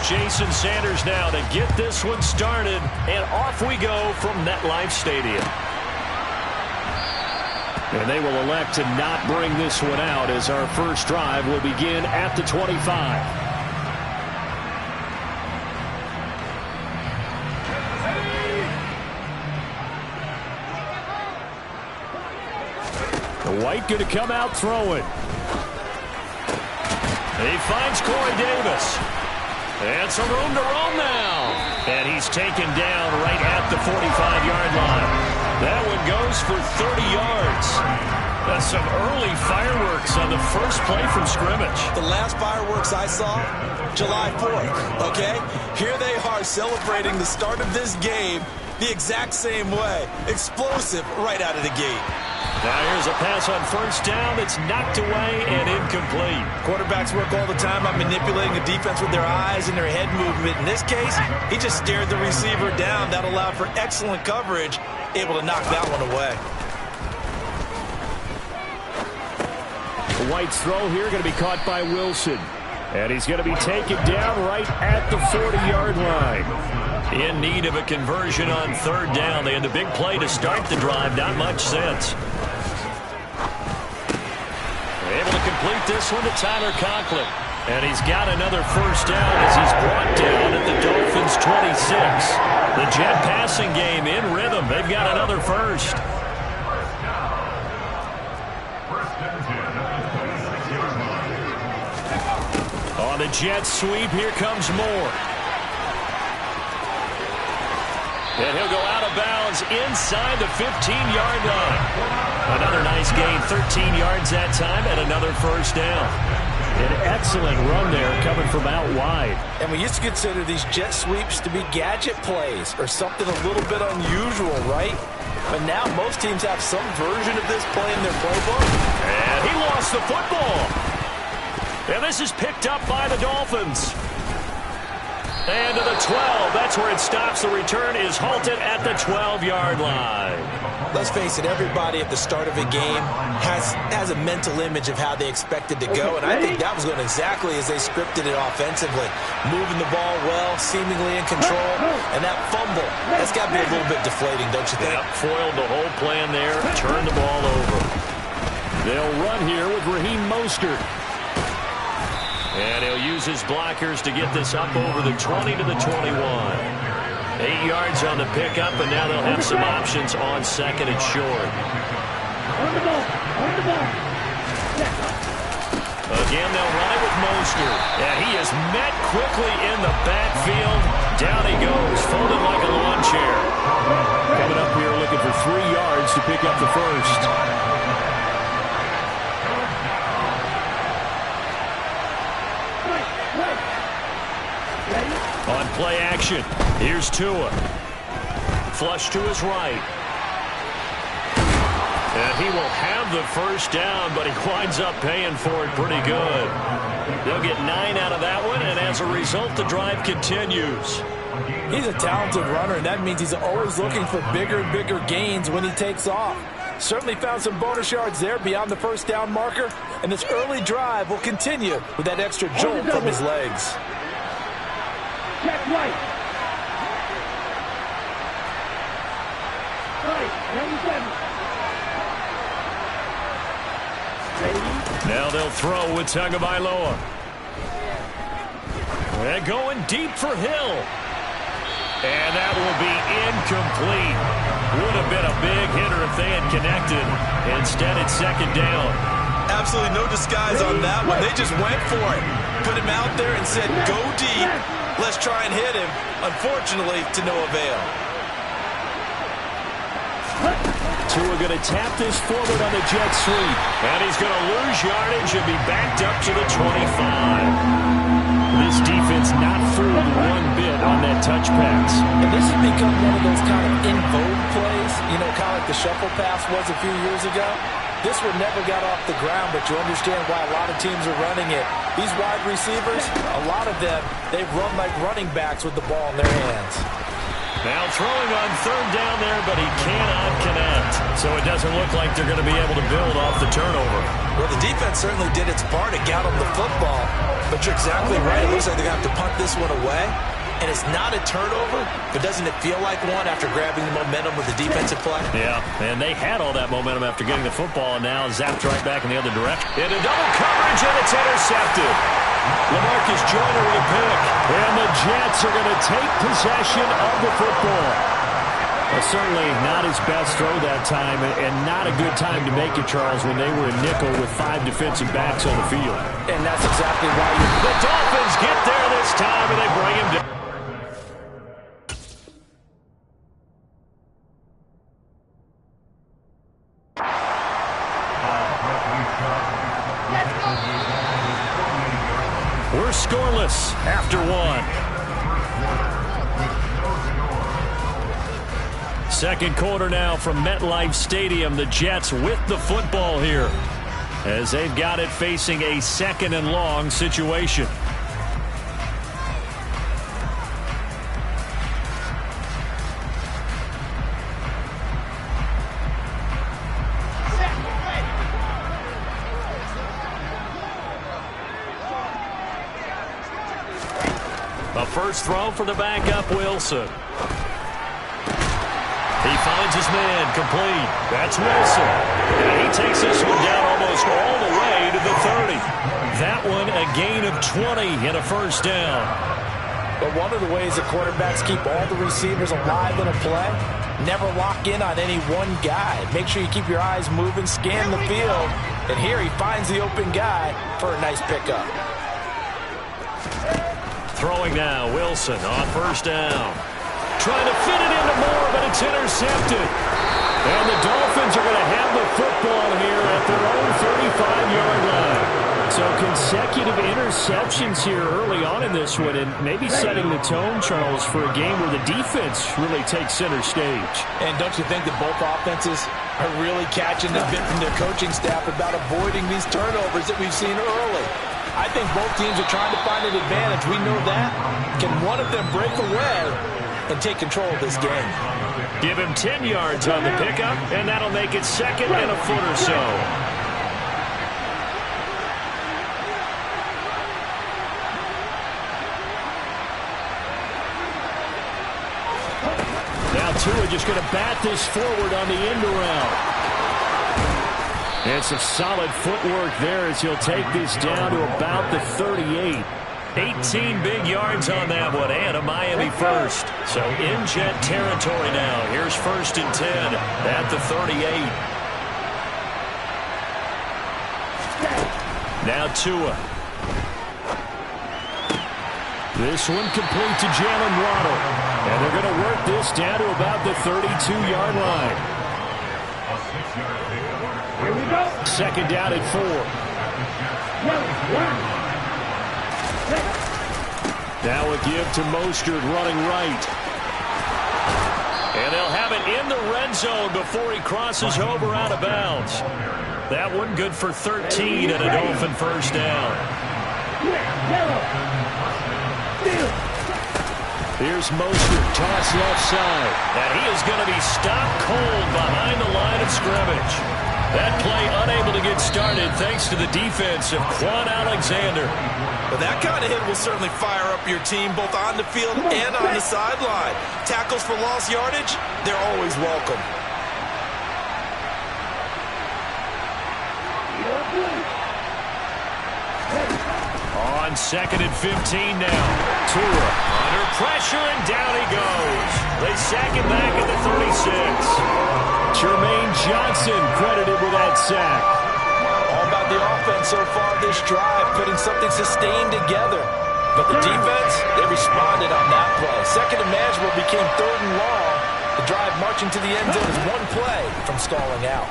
Jason Sanders now to get this one started, and off we go from MetLife Stadium. And they will elect to not bring this one out as our first drive will begin at the 25. White going to come out throwing. He finds Corey Davis. And some room to roam now. And he's taken down right at the 45-yard line. That one goes for 30 yards. That's some early fireworks on the first play from scrimmage. The last fireworks I saw, July 4th, okay? Here they are celebrating the start of this game the exact same way. Explosive right out of the gate. Now here's a pass on first down. It's knocked away and incomplete. Quarterbacks work all the time on manipulating the defense with their eyes and their head movement. In this case, he just stared the receiver down. That allowed for excellent coverage, able to knock that one away. White's throw here going to be caught by Wilson. And he's going to be taken down right at the 40-yard line. In need of a conversion on third down. They had the big play to start the drive. Not much sense. Able to complete this one to Tyler Conklin. And he's got another first down as he's brought down at the Dolphins' 26. The Jet passing game in rhythm. They've got another first. On the Jet sweep, here comes Moore. And he'll go out of bounds inside the 15-yard line. Another nice gain, 13 yards that time, and another first down. An excellent run there coming from out wide. And we used to consider these jet sweeps to be gadget plays or something a little bit unusual, right? But now most teams have some version of this play in their playbook. And he lost the football. And this is picked up by the Dolphins. And to the 12. That's where it stops. The return is halted at the 12-yard line. Let's face it, everybody at the start of a game has a mental image of how they expect it to go, and I think that was going exactly as they scripted it offensively. Moving the ball well, seemingly in control, and that fumble, that's got to be a little bit deflating, don't you think? Yep, foiled the whole plan there, turned the ball over. They'll run here with Raheem Mostert. And he'll use his blockers to get this up over the 20 to the 21. 8 yards on the pickup, and now they'll have some options on second and short. Again, they'll run it with Mostert. And he is met quickly in the backfield. Down he goes, folded like a lawn chair. Coming up here looking for 3 yards to pick up the first. On play action, here's Tua. Flush to his right. And he will have the first down, but he winds up paying for it pretty good. They'll get 9 out of that one, and as a result, the drive continues. He's a talented runner, and that means he's always looking for bigger and bigger gains when he takes off. Certainly found some bonus yards there beyond the first down marker, and this early drive will continue with that extra jolt from his legs. Check right. Right, 97. Now they'll throw with Tagovailoa. And going deep for Hill. And that will be incomplete. Would have been a big hitter if they had connected. Instead, it's second down. Absolutely no disguise on that one. They just went for it. Put him out there and said, go deep. Let's try and hit him. Unfortunately, to no avail. Tua going to tap this forward on the jet sweep. And he's going to lose yardage and be backed up to the 25. This defense not fooled one bit on that touch pass. And this has become one of those kind of in vogue plays, you know, kind of like the shuffle pass was a few years ago. This one never got off the ground, but you understand why a lot of teams are running it. These wide receivers, a lot of them, they run like running backs with the ball in their hands. Now throwing on third down there, but he cannot connect. So it doesn't look like they're going to be able to build off the turnover. Well, the defense certainly did its part to get them the football. But you're exactly right. It looks like they're going to have to punt this one away. And it's not a turnover, but doesn't it feel like one after grabbing the momentum with the defensive play? Yeah, and they had all that momentum after getting the football, and now zapped right back in the other direction. Into double coverage, and it's intercepted. LaMarcus Joyner with a pick. And the Jets are going to take possession of the football. Well, certainly not his best throw that time, and not a good time to make it, Charles, when they were in nickel with 5 defensive backs on the field. And that's exactly why the Dolphins get there this time, and they bring him down. We're scoreless after one. Second quarter now from MetLife Stadium. The Jets with the football here as they've got it facing a 2nd and long situation. A first throw for the backup, Wilson. He finds his man, complete. That's Wilson. And he takes this one down almost all the way to the 30. That one a gain of 20 and a first down. But one of the ways that quarterbacks keep all the receivers alive in a play, never lock in on any one guy. Make sure you keep your eyes moving, scan the field. And here he finds the open guy for a nice pickup. Throwing now, Wilson on first down. Trying to fit it into Moore, but it's intercepted. And the Dolphins are going to have the football here at their own 35-yard line. So consecutive interceptions here early on in this one, and maybe setting the tone, Charles, for a game where the defense really takes center stage. And don't you think that both offenses are really catching the bit from their coaching staff about avoiding these turnovers that we've seen early? I think both teams are trying to find an advantage. We know that. Can one of them break away and take control of this game? Give him 10 yards on the pickup, and that'll make it 2nd and a foot or so. Now Tua just going to bat this forward on the end around. And some solid footwork there as he'll take this down to about the 38. 18 big yards on that one, and a Miami first. So in Jet territory now. Here's 1st and 10 at the 38. Now Tua. This one complete to Jalen Waddle. And they're going to work this down to about the 32-yard line. Here we go. 2nd down at 4. Now a give to Mostert running right. And they'll have it in the red zone before he crosses over out of bounds. That one good for 13 and a Dolphin first down. Here's Mostert, toss left side. And he is going to be stopped cold behind the line of scrimmage. That play unable to get started thanks to the defense of Quan Alexander. Well, that kind of hit will certainly fire up your team both on the field and on the sideline. Tackles for lost yardage, they're always welcome. On 2nd and 15 now. Tua under pressure, and down he goes. They sack him back at the 36. Jermaine Johnson credited with that sack. All about the offense so far this drive, putting something sustained together. But the defense, they responded on that play. 2nd and manageable became 3rd and long. The drive marching to the end zone is one play from stalling out.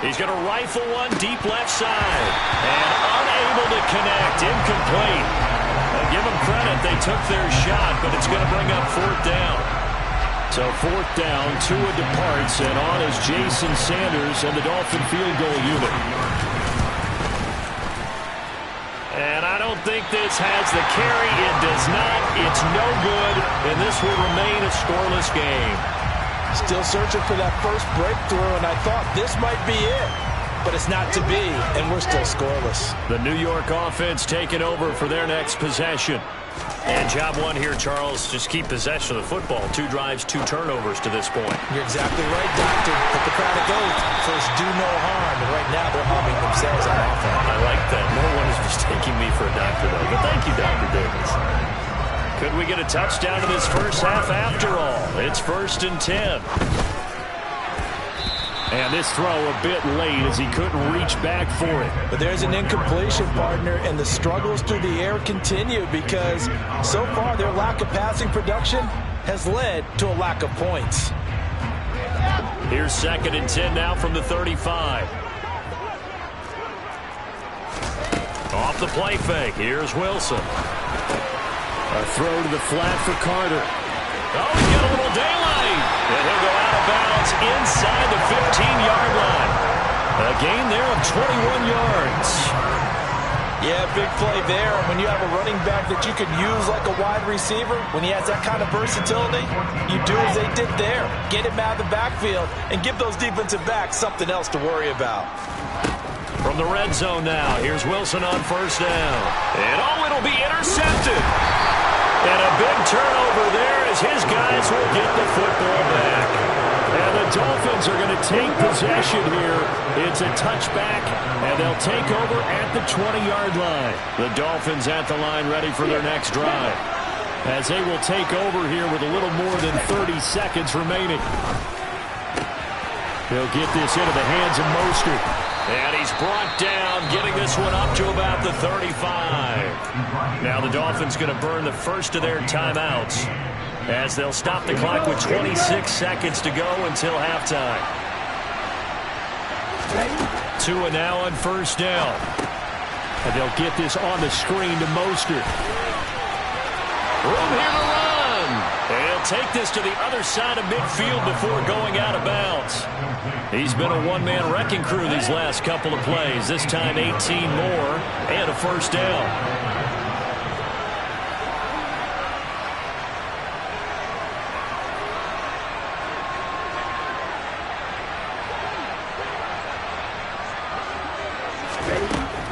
He's going to rifle one deep left side. And unable to connect. Incomplete. Give them credit. They took their shot, but it's going to bring up 4th down. So 4th down, Tua departs, and on is Jason Sanders and the Dolphin field goal unit. And I don't think this has the carry. It does not. It's no good, and this will remain a scoreless game. Still searching for that first breakthrough, and I thought this might be it. But it's not to be, and we're still scoreless. The New York offense taking over for their next possession. And job one here, Charles, just keep possession of the football. 2 drives, 2 turnovers to this point. You're exactly right, Doctor. Hippocratic oath. First, do no harm. And right now, they're harming themselves on offense. I like that. No one is mistaking me for a doctor, though. But thank you, Dr. Davis. Could we get a touchdown in this first half after all? It's 1st and 10. And this throw a bit late as he couldn't reach back for it. But there's an incompletion, partner, and the struggles through the air continue because so far their lack of passing production has led to a lack of points. Here's 2nd and 10 now from the 35. Off the play fake. Here's Wilson. A throw to the flat for Carter. Oh, he's got a little daylight. And he'll go out of bounds inside the 15-yard line. A gain there of 21 yards. Yeah, big play there. When you have a running back that you can use like a wide receiver, when he has that kind of versatility, you do as they did there. Get him out of the backfield and give those defensive backs something else to worry about. From the red zone now, here's Wilson on 1st down. And it'll be intercepted. And a big turnover there as his guys will get the football back. And the Dolphins are going to take possession here. It's a touchback, and they'll take over at the 20-yard line. The Dolphins at the line ready for their next drive, as they will take over here with a little more than 30 seconds remaining. They'll get this into the hands of Mostert. And he's brought down, getting this one up to about the 35. Now the Dolphins going to burn the first of their timeouts as they'll stop the clock with 26 seconds to go until halftime. Tua now on 1st down. And they'll get this on the screen to Mostert. Room here to run. And he'll take this to the other side of midfield before going out of bounds. He's been a one-man wrecking crew these last couple of plays. This time 18 more and a 1st down.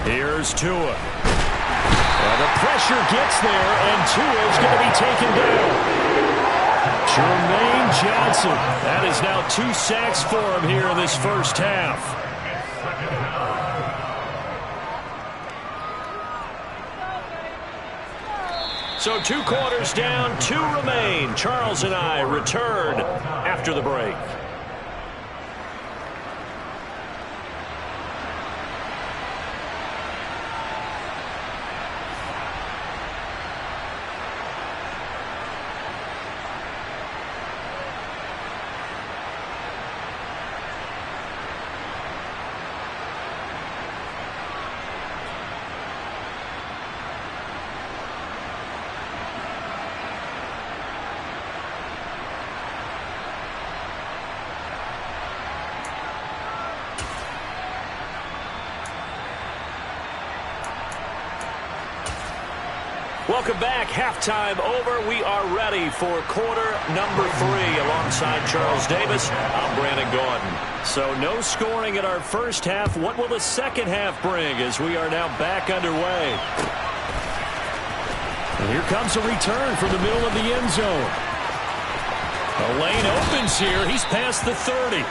Here's Tua. Well, the pressure gets there, and Tua is going to be taken down. Jermaine Johnson. That is now 2 sacks for him here in this first half. So 2 quarters down, 2 remain. Charles and I return after the break. Welcome back. Halftime over. We are ready for quarter number 3. Alongside Charles Davis, I'm Brandon Gordon. So no scoring in our first half. What will the second half bring as we are now back underway? And here comes a return from the middle of the end zone. The lane opens here. He's past the 30.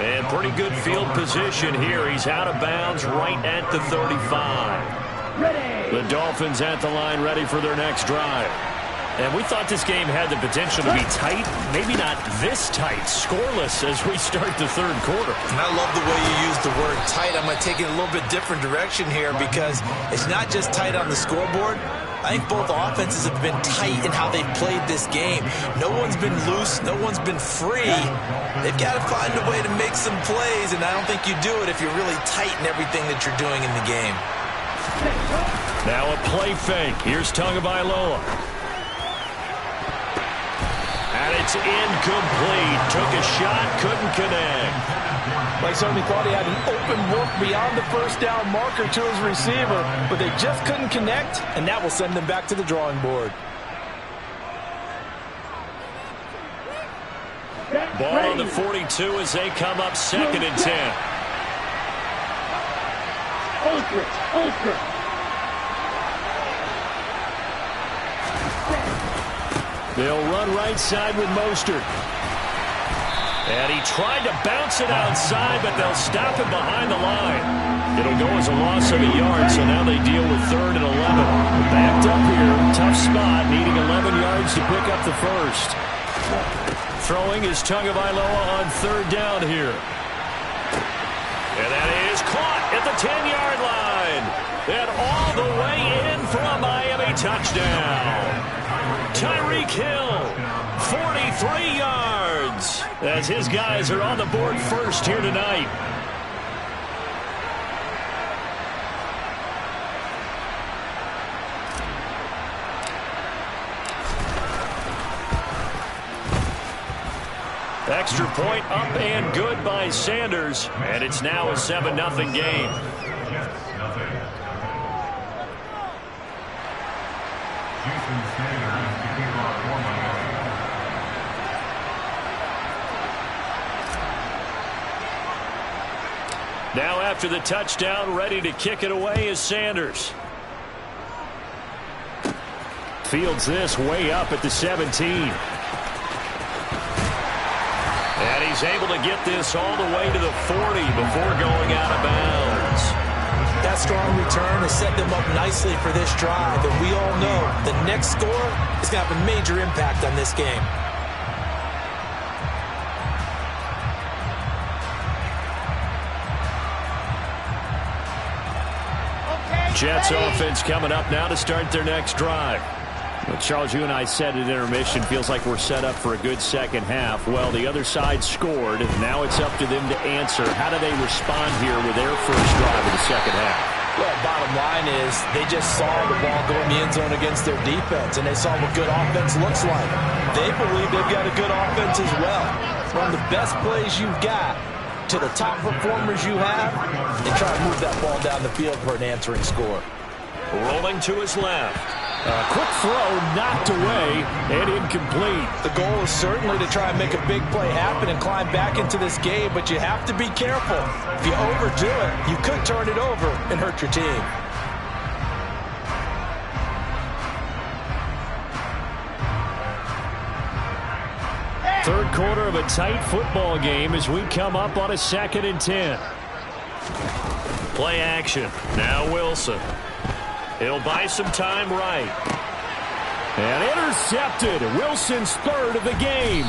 And pretty good field position here. He's out of bounds right at the 35. The Dolphins at the line ready for their next drive. And we thought this game had the potential to be tight. Maybe not this tight. Scoreless as we start the third quarter. And I love the way you use the word tight. I'm going to take it a little bit different direction here because it's not just tight on the scoreboard. I think both offenses have been tight in how they've played this game. No one's been loose. No one's been free. They've got to find a way to make some plays, and I don't think you do it if you're really tight in everything that you're doing in the game. Now a play fake. Here's Tagovailoa. And it's incomplete. Took a shot, couldn't connect. I certainly thought he had an open look beyond the first down marker to his receiver, but they just couldn't connect, and that will send them back to the drawing board. Ball on the 42 as they come up 2nd and 10. Ultra. They'll run right side with Mostert. And he tried to bounce it outside, but they'll stop him behind the line. It'll go as a loss of a yard, so now they deal with 3rd and 11. Backed up here, tough spot, needing 11 yards to pick up the first. Throwing is Tagovailoa on 3rd down here. And that is caught at the 10-yard line. And all the way in for a Miami touchdown. Tyreek Hill, 43 yards, as his guys are on the board first here tonight. Extra point up and good by Sanders, and it's now a 7-0 game. Now after the touchdown, ready to kick it away is Sanders. Fields this way up at the 17. And he's able to get this all the way to the 40 before going out of bounds. That strong return has set them up nicely for this drive, and we all know the next score is going to have a major impact on this game. Jets offense coming up now to start their next drive. Well, Charles, you and I said at intermission, feels like we're set up for a good second half. Well, the other side scored. Now it's up to them to answer. How do they respond here with their first drive of the second half? Well, bottom line is they just saw the ball go in the end zone against their defense, and they saw what good offense looks like. They believe they've got a good offense as well. From the best plays you've got to the top performers you have, and try to move that ball down the field for an answering score. Rolling to his left. A quick throw knocked away and incomplete. The goal is certainly to try and make a big play happen and climb back into this game, but you have to be careful. If you overdo it, you could turn it over and hurt your team. Third quarter of a tight football game as we come up on a 2nd and 10. Play action. Now Wilson. He'll buy some time right. And intercepted. Wilson's 3rd of the game.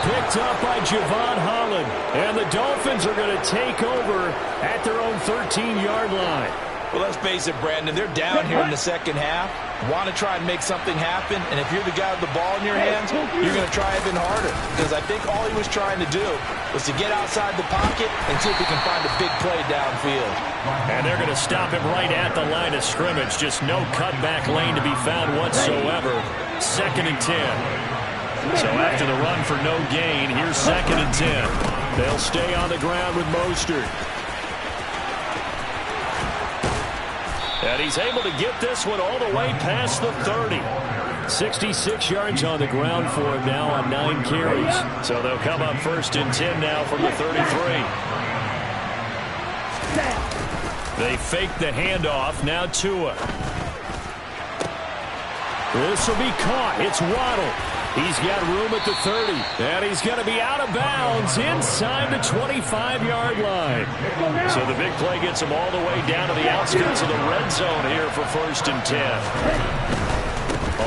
Picked up by Javon Holland. And the Dolphins are going to take over at their own 13-yard line. Well, let's face it, Brandon. They're down here in the second half. Want to try and make something happen. And if you're the guy with the ball in your hands, you're going to try even harder. Because I think all he was trying to do was to get outside the pocket and see if he can find a big play downfield. And they're going to stop him right at the line of scrimmage. Just no cutback lane to be found whatsoever. 2nd and 10. So after the run for no gain, here's 2nd and 10. They'll stay on the ground with Mostert. And he's able to get this one all the way past the 30. 66 yards on the ground for him now on 9 carries. So they'll come up 1st and 10 now from the 33. They fake the handoff. Now Tua. This will be caught. It's Waddle. He's got room at the 30. And he's going to be out of bounds inside the 25-yard line. So the big play gets him all the way down to the outskirts of the red zone here for 1st and 10.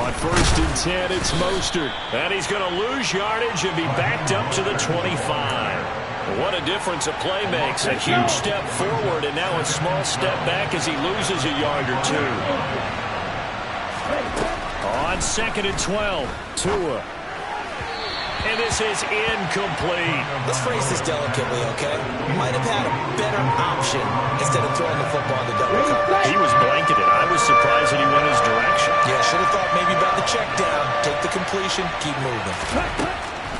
On 1st and 10, it's Mostert. And he's going to lose yardage and be backed up to the 25. What a difference a play makes. A huge step forward and now a small step back as he loses a yard or two. On 2nd and 12, Tua. And this is incomplete. Let's phrase this delicately, okay? Might have had a better option instead of throwing the football into double coverage. He was blanketed. I was surprised that he went his direction. Yeah, should have thought maybe about the check down. Take the completion, keep moving.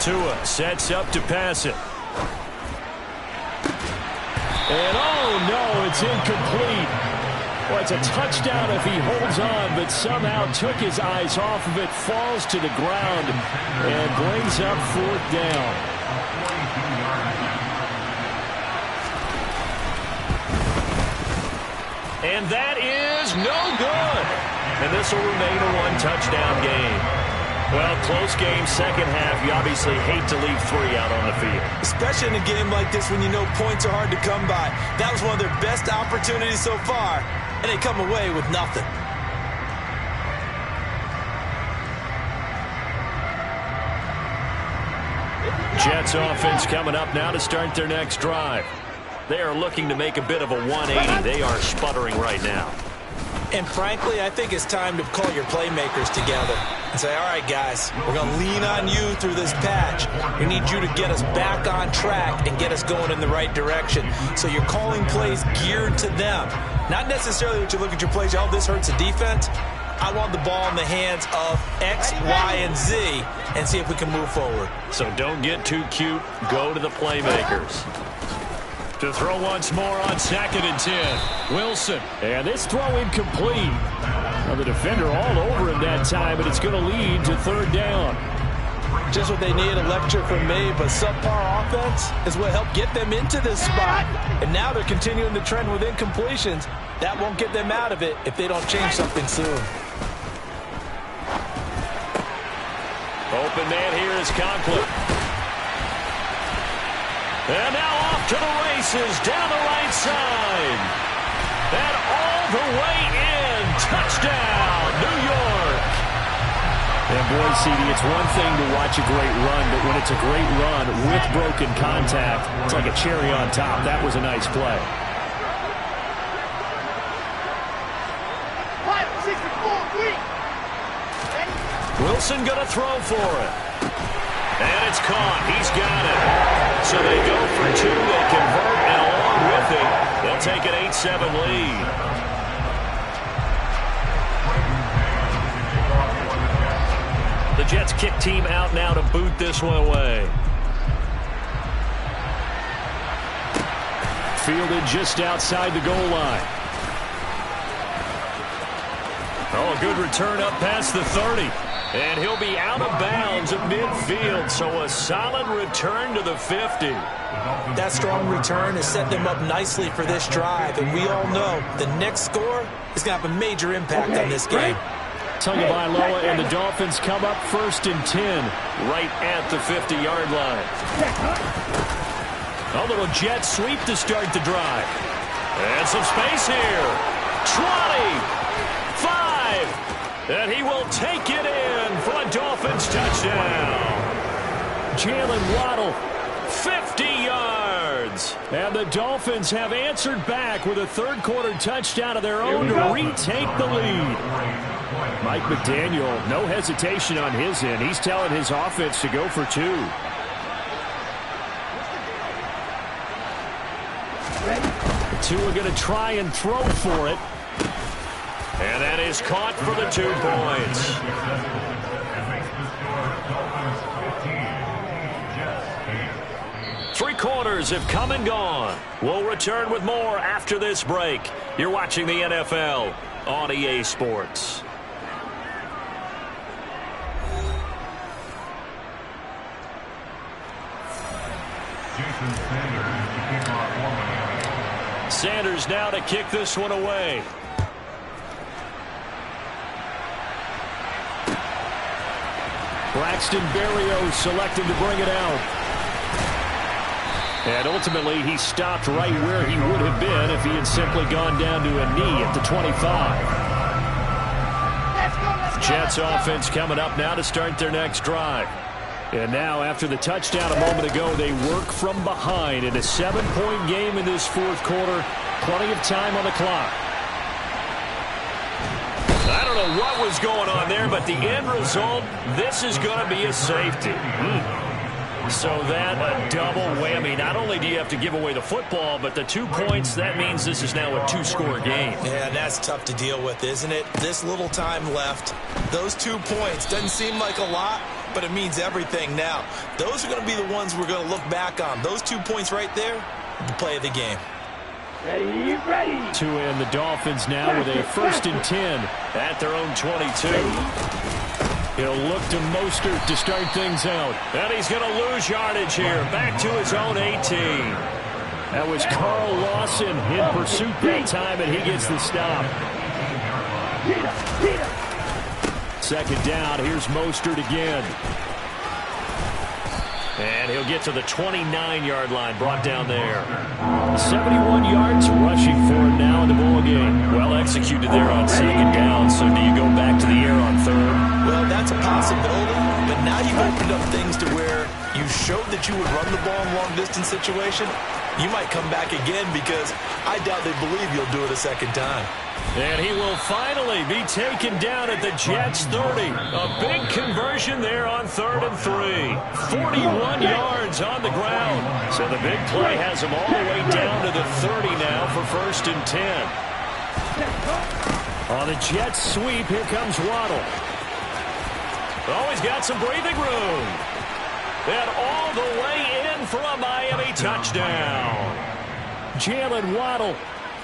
Tua sets up to pass it. And oh no, it's incomplete. Well, it's a touchdown if he holds on, but somehow took his eyes off of it, falls to the ground, and brings up 4th down. And that is no good. And this will remain a one-touchdown game. Well, close game, second half. You obviously hate to leave 3 out on the field. Especially in a game like this when you know points are hard to come by. That was one of their best opportunities so far, and they come away with nothing. Jets offense coming up now to start their next drive. They are looking to make a bit of a 180. They are sputtering right now. And frankly, I think it's time to call your playmakers together and say, all right, guys, we're going to lean on you through this patch. We need you to get us back on track and get us going in the right direction. So you're calling plays geared to them. Not necessarily that you look at your plays, oh, this hurts the defense. I want the ball in the hands of X, Y, and Z and see if we can move forward. So don't get too cute. Go to the playmakers. To throw once more on 2nd and 10. Wilson. And this throw incomplete. Now the defender all over him that time, but it's going to lead to 3rd down. Just what they need, a lecture from me, but subpar offense is what helped get them into this spot. And now they're continuing the trend with incompletions. That won't get them out of it if they don't change something soon. Open man here is Conklin. And now off to the races down the right side. And all the way in. Touchdown, New York. And boy, CD, it's one thing to watch a great run, but when it's a great run with broken contact, it's like a cherry on top. That was a nice play. 5, 6, 4, 3. Wilson going to throw for it. And it's caught. He's got it. So they go for 2. They convert, and along with it, they'll take an 8-7 lead. The Jets kick team out now to boot this one away. Fielded just outside the goal line. Oh, a good return up past the 30. And he'll be out of bounds at midfield, so a solid return to the 50. That strong return has set them up nicely for this drive, and we all know the next score is going to have a major impact on this game. Tagovailoa and the Dolphins come up 1st and 10, right at the 50-yard line. A little jet sweep to start the drive. And some space here. 20, 5. And he will take it in for a Dolphins touchdown. Jalen Waddle, 50 yards. And the Dolphins have answered back with a 3rd-quarter touchdown of their own to retake the lead. Mike McDaniel, no hesitation on his end. He's telling his offense to go for 2. The 2 are going to try and throw for it. And that is caught for the 2 points. Three quarters have come and gone. We'll return with more after this break. You're watching the NFL on EA Sports. Sanders now to kick this one away. Braxton Berrios selected to bring it out. And ultimately, he stopped right where he would have been if he had simply gone down to a knee at the 25. Jets offense coming up now to start their next drive. And now, after the touchdown a moment ago, they work from behind in a 7-point game in this 4th quarter. Plenty of time on the clock. I don't know what was going on there, but the end result, this is going to be a safety. So that a double whammy. Not only do you have to give away the football, but the 2 points, that means this is now a 2-score game. Yeah, that's tough to deal with, isn't it? This little time left. Those 2 points doesn't seem like a lot, but it means everything now. Those are going to be the ones we're going to look back on. Those 2 points right there, the play of the game. Ready. 2 in the Dolphins now with a 1st and 10 at their own 22. He'll look to Mostert to start things out. And he's going to lose yardage here. Back to his own 18. That was Carl Lawson in pursuit that time, and he gets the stop. Second down, here's Mostert again. And he'll get to the 29-yard line, brought down there. 71 yards rushing for him now in the ball game. Well executed there on second down, so do you go back to the air on third? Well, that's a possibility, but now you've opened up things to where you showed that you would run the ball in a long-distance situation. You might come back again because I doubt they believe you'll do it a second time. And he will finally be taken down at the Jets' 30. A big conversion there on 3rd and 3. 41 yards on the ground. So the big play has him all the way down to the 30 now for 1st and 10. On the Jets' sweep, here comes Waddle. Oh, he's got some breathing room. And all the way in for a Miami touchdown. Jalen Waddle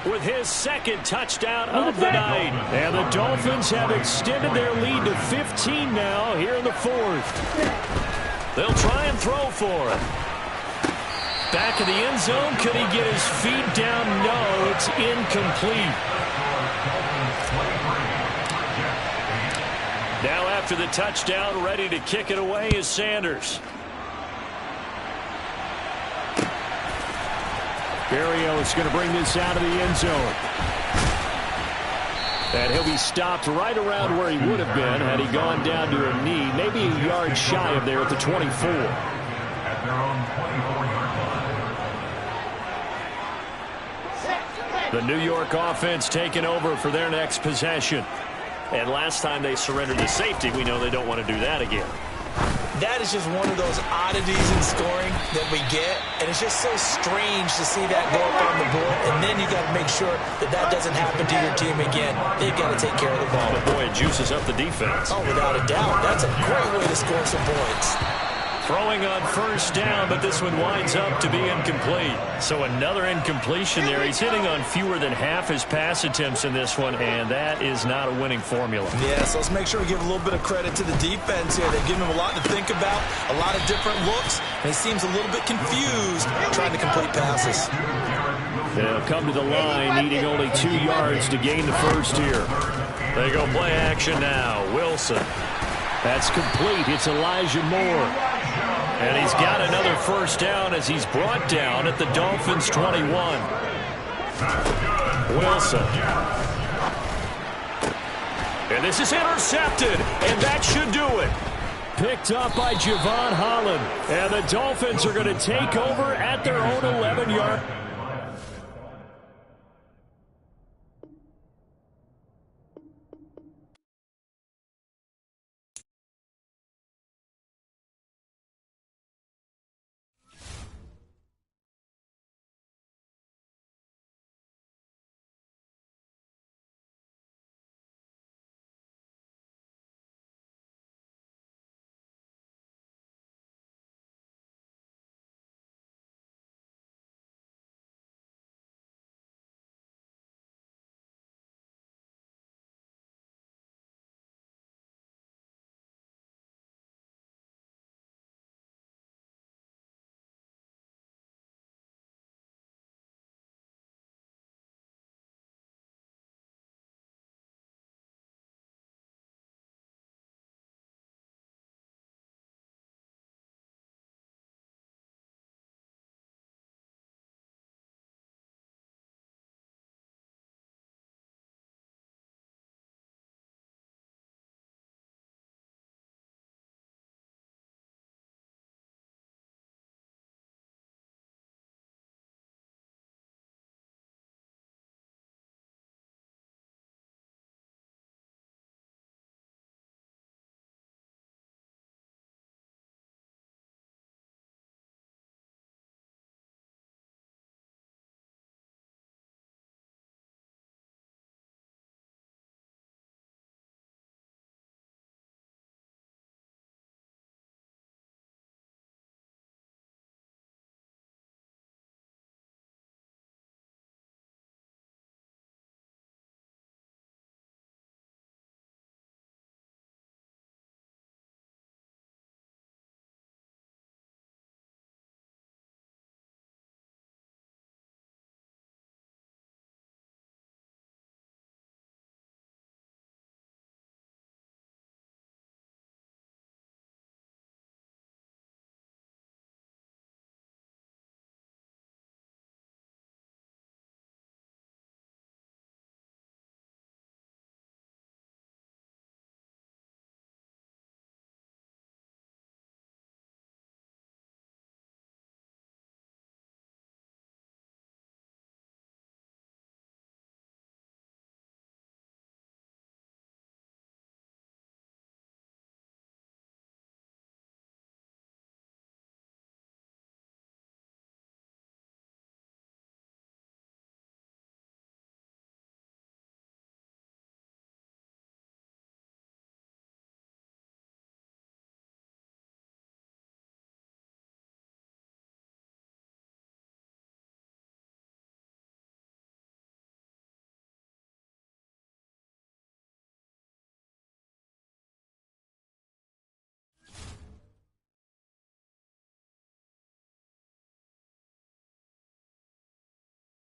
with his second touchdown of the night. And the Dolphins have extended their lead to 15 now here in the 4th. They'll try and throw for it. Back in the end zone. Could he get his feet down? No, it's incomplete. Now after the touchdown, ready to kick it away is Sanders. Berrios is going to bring this out of the end zone. And he'll be stopped right around where he would have been had he gone down to a knee, maybe a yard shy of there at the 24. The New York offense taking over for their next possession. And last time they surrendered to safety, we know they don't want to do that again. That is just one of those oddities in scoring that we get, and it's just so strange to see that go up on the board, and then you got to make sure that that doesn't happen to your team again. They've got to take care of the ball. But boy, it juices up the defense. Oh, without a doubt. That's a great way to score some points. Throwing on 1st down, but this one winds up to be incomplete. So another incompletion there. He's hitting on fewer than half his pass attempts in this one, and that is not a winning formula. Yeah, so let's make sure we give a little bit of credit to the defense here. They've given him a lot to think about, a lot of different looks, and he seems a little bit confused trying to complete passes. They'll come to the line, needing only 2 yards to gain the first here. They go play action now. Wilson. That's complete. It's Elijah Moore. And he's got another 1st down as he's brought down at the Dolphins' 21. Wilson. And this is intercepted, and that should do it. Picked up by Javon Holland. And the Dolphins are going to take over at their own 11-yard.